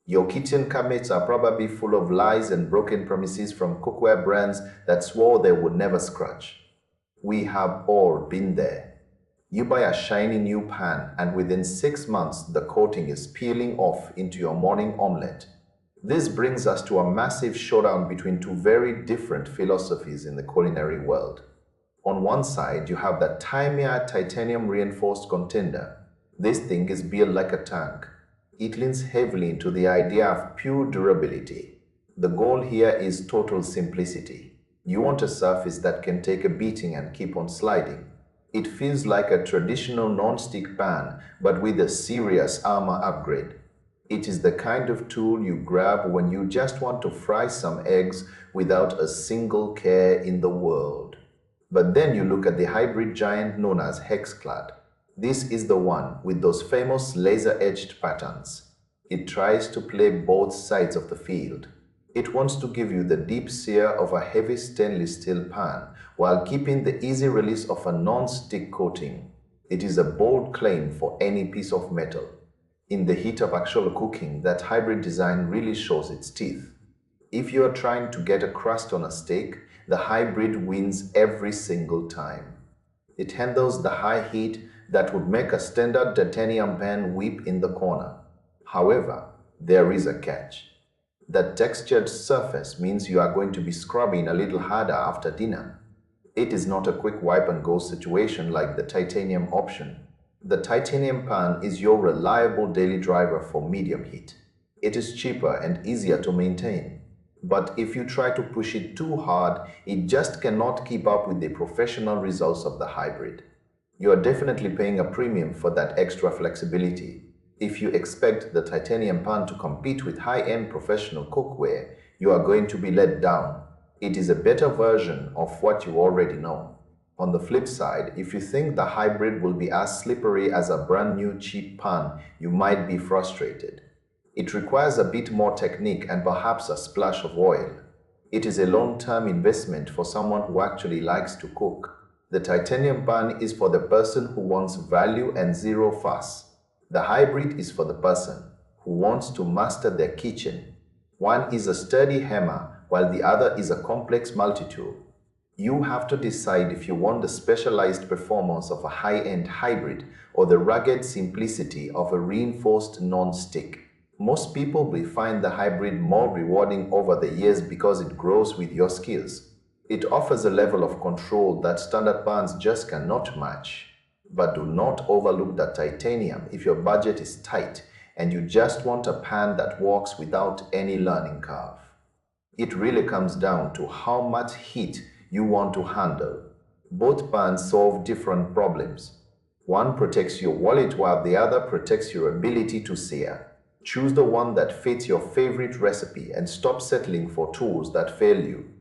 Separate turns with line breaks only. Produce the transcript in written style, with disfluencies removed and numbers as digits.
Your kitchen cabinets are probably full of lies and broken promises from cookware brands that swore they would never scratch. We have all been there. You buy a shiny new pan, and within 6 months, the coating is peeling off into your morning omelette. This brings us to a massive showdown between two very different philosophies in the culinary world. On one side, you have the Taima Titanium Reinforced Contender. This thing is built like a tank. It leans heavily into the idea of pure durability. The goal here is total simplicity. You want a surface that can take a beating and keep on sliding. It feels like a traditional non-stick pan, but with a serious armor upgrade. It is the kind of tool you grab when you just want to fry some eggs without a single care in the world. But then you look at the hybrid giant known as Hexclad. This is the one with those famous laser-etched patterns. It tries to play both sides of the field. It wants to give you the deep sear of a heavy stainless steel pan while keeping the easy release of a non-stick coating. It is a bold claim for any piece of metal. In the heat of actual cooking, that hybrid design really shows its teeth. If you are trying to get a crust on a steak, the hybrid wins every single time. It handles the high heat that would make a standard titanium pan weep in the corner. However, there is a catch. The textured surface means you are going to be scrubbing a little harder after dinner. It is not a quick wipe and go situation like the titanium option. The titanium pan is your reliable daily driver for medium heat. It is cheaper and easier to maintain. But if you try to push it too hard, it just cannot keep up with the professional results of the hybrid. You are definitely paying a premium for that extra flexibility. If you expect the titanium pan to compete with high-end professional cookware, you are going to be let down. It is a better version of what you already know. On the flip side, if you think the hybrid will be as slippery as a brand new cheap pan, you might be frustrated. It requires a bit more technique and perhaps a splash of oil. It is a long-term investment for someone who actually likes to cook. The titanium pan is for the person who wants value and zero fuss. The hybrid is for the person who wants to master their kitchen. One is a sturdy hammer, while the other is a complex multi-tool. You have to decide if you want the specialized performance of a high-end hybrid or the rugged simplicity of a reinforced non-stick. Most people will find the hybrid more rewarding over the years because it grows with your skills. It offers a level of control that standard pans just cannot match. But do not overlook the titanium if your budget is tight and you just want a pan that works without any learning curve. It really comes down to how much heat you want to handle. Both pans solve different problems. One protects your wallet while the other protects your ability to sear. Choose the one that fits your favorite recipe and stop settling for tools that fail you.